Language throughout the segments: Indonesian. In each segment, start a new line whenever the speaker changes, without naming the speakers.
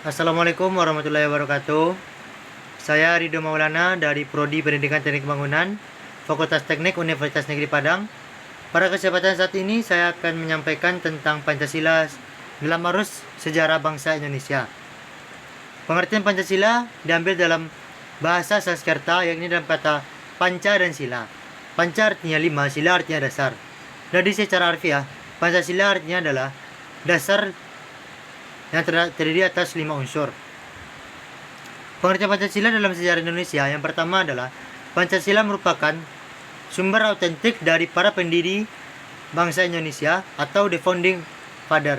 Assalamualaikum warahmatullahi wabarakatuh. Saya Ridho Maulana dari Prodi Pendidikan Teknik Bangunan, Fakultas Teknik Universitas Negeri Padang. Pada kesempatan saat ini saya akan menyampaikan tentang Pancasila dalam arus sejarah bangsa Indonesia. Pengertian Pancasila diambil dalam bahasa Sanskerta, yakni dalam kata panca dan sila. Panca artinya 5, sila artinya dasar. Jadi secara harfiah, Pancasila artinya adalah dasar yang terdiri atas 5 unsur. Pengertian Pancasila dalam sejarah Indonesia yang pertama adalah Pancasila merupakan sumber autentik dari para pendiri bangsa Indonesia atau the founding father.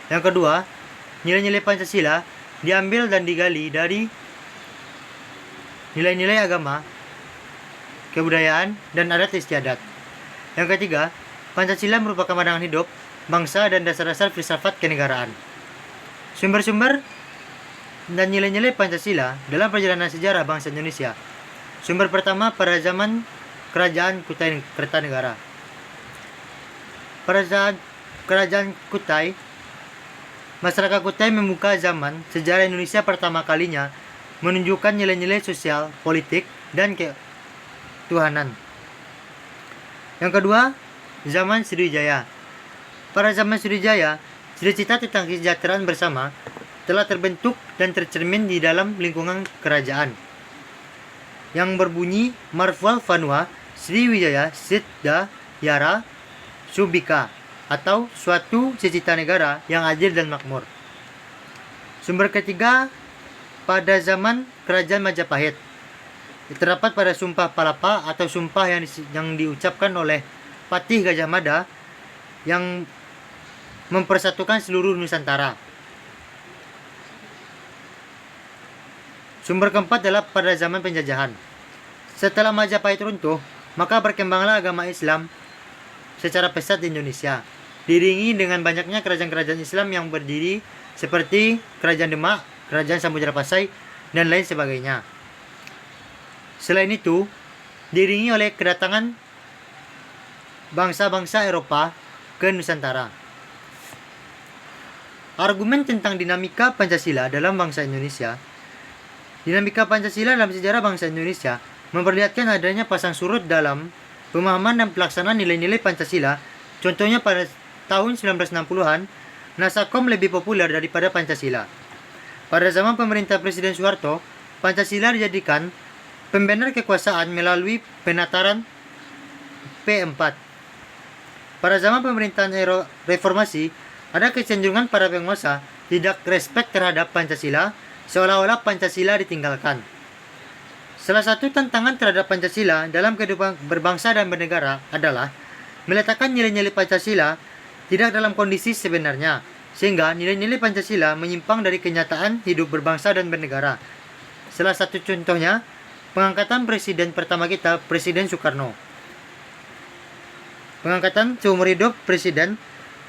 Yang kedua, nilai-nilai Pancasila diambil dan digali dari nilai-nilai agama, kebudayaan, dan adat istiadat. Yang ketiga, Pancasila merupakan pandangan hidup bangsa dan dasar-dasar filsafat kenegaraan. Sumber-sumber dan nilai-nilai Pancasila dalam perjalanan sejarah bangsa Indonesia. Sumber pertama pada zaman Kerajaan Kutai Kertanegara. Pada saat Kerajaan Kutai, masyarakat Kutai membuka zaman sejarah Indonesia pertama kalinya menunjukkan nilai-nilai sosial, politik, dan ketuhanan. Yang kedua, zaman Sriwijaya. Pada zaman Sriwijaya, cita-cita tentang kesejahteraan bersama telah terbentuk dan tercermin di dalam lingkungan kerajaan yang berbunyi Marfual Vanua Sriwijaya Sidda Yara Subika, atau suatu cita-cita negara yang adil dan makmur. Sumber ketiga pada zaman Kerajaan Majapahit, terdapat pada Sumpah Palapa atau sumpah yang diucapkan oleh Patih Gajah Mada yang mempersatukan seluruh Nusantara. Sumber keempat adalah pada zaman penjajahan. Setelah Majapahit runtuh, maka berkembanglah agama Islam secara pesat di Indonesia, diiringi dengan banyaknya kerajaan-kerajaan Islam yang berdiri seperti Kerajaan Demak, Kerajaan Samudra Pasai, dan lain sebagainya. Selain itu, diiringi oleh kedatangan bangsa-bangsa Eropa ke Nusantara. Argumen tentang dinamika Pancasila dalam bangsa Indonesia. Dinamika Pancasila dalam sejarah bangsa Indonesia memperlihatkan adanya pasang surut dalam pemahaman dan pelaksanaan nilai-nilai Pancasila. Contohnya pada tahun 1960-an, Nasakom lebih populer daripada Pancasila. Pada zaman pemerintah Presiden Soeharto, Pancasila dijadikan pembenar kekuasaan melalui penataran P4. Pada zaman pemerintahan reformasi, ada kecenderungan para penguasa tidak respek terhadap Pancasila, seolah-olah Pancasila ditinggalkan. Salah satu tantangan terhadap Pancasila dalam kehidupan berbangsa dan bernegara adalah meletakkan nilai-nilai Pancasila tidak dalam kondisi sebenarnya, sehingga nilai-nilai Pancasila menyimpang dari kenyataan hidup berbangsa dan bernegara. Salah satu contohnya, pengangkatan presiden pertama kita, Presiden Soekarno. Pengangkatan seumur hidup presiden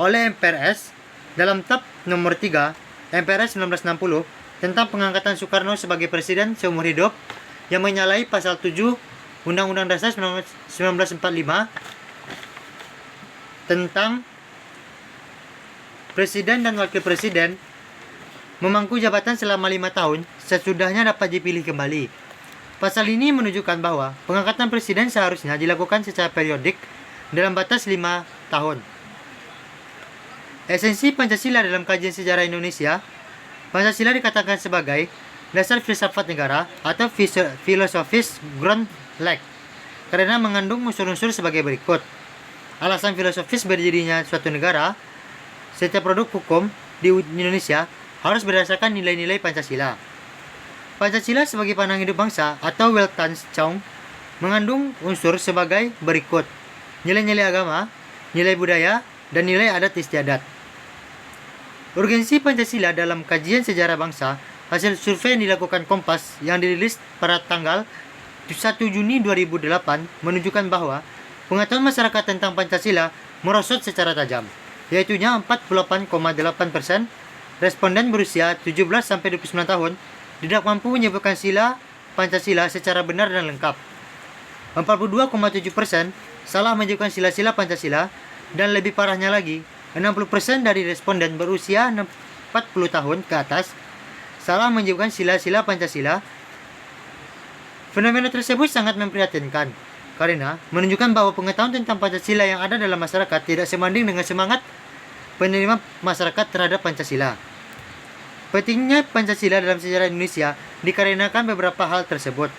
oleh MPRS dalam TAP nomor 3 MPRS 1960 tentang pengangkatan Soekarno sebagai presiden seumur hidup yang menyalahi pasal 7 Undang-Undang Dasar 1945 tentang presiden dan wakil presiden memangku jabatan selama 5 tahun sesudahnya dapat dipilih kembali. Pasal ini menunjukkan bahwa pengangkatan presiden seharusnya dilakukan secara periodik dalam batas 5 tahun. Esensi Pancasila dalam kajian sejarah Indonesia. Pancasila dikatakan sebagai dasar filsafat negara atau filosofis ground leg karena mengandung unsur-unsur sebagai berikut. Alasan filosofis berdirinya suatu negara, setiap produk hukum di Indonesia harus berdasarkan nilai-nilai Pancasila. Pancasila sebagai pandangan hidup bangsa atau Weltanschauung mengandung unsur sebagai berikut: nilai-nilai agama, nilai budaya, dan nilai adat istiadat. Urgensi Pancasila dalam kajian sejarah bangsa, hasil survei yang dilakukan Kompas yang dirilis pada tanggal 1 Juni 2008 menunjukkan bahwa pengetahuan masyarakat tentang Pancasila merosot secara tajam, yaitunya 48,8% responden berusia 17-29 tahun tidak mampu menyebutkan sila Pancasila secara benar dan lengkap. 42,7% salah menyebutkan sila-sila Pancasila, dan lebih parahnya lagi, 60% dari responden berusia 40 tahun ke atas salah menyebutkan sila-sila Pancasila. Fenomena tersebut sangat memprihatinkan karena menunjukkan bahwa pengetahuan tentang Pancasila yang ada dalam masyarakat tidak sebanding dengan semangat penerima masyarakat terhadap Pancasila. Pentingnya Pancasila dalam sejarah Indonesia dikarenakan beberapa hal tersebut.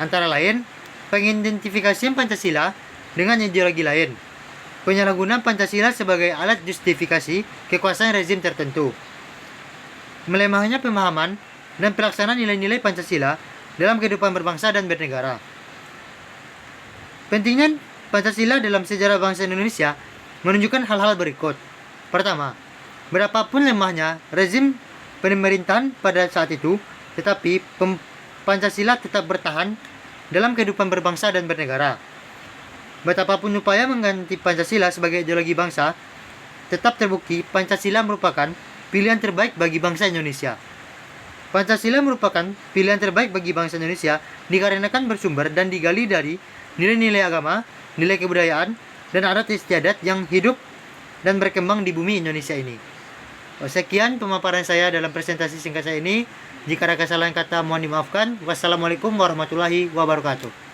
Antara lain, pengidentifikasian Pancasila dengan ideologi lain, penyalahgunaan Pancasila sebagai alat justifikasi kekuasaan rezim tertentu, melemahnya pemahaman dan pelaksanaan nilai-nilai Pancasila dalam kehidupan berbangsa dan bernegara. Pentingnya Pancasila dalam sejarah bangsa Indonesia menunjukkan hal-hal berikut. Pertama, berapapun lemahnya rezim pemerintahan pada saat itu, tetapi Pancasila tetap bertahan dalam kehidupan berbangsa dan bernegara. Betapapun upaya mengganti Pancasila sebagai ideologi bangsa, tetap terbukti Pancasila merupakan pilihan terbaik bagi bangsa Indonesia. Pancasila merupakan pilihan terbaik bagi bangsa Indonesia dikarenakan bersumber dan digali dari nilai-nilai agama, nilai kebudayaan, dan adat istiadat yang hidup dan berkembang di bumi Indonesia ini. Sekian pemaparan saya dalam presentasi singkat saya ini. Jika ada kesalahan kata mohon dimaafkan. Wassalamualaikum warahmatullahi wabarakatuh.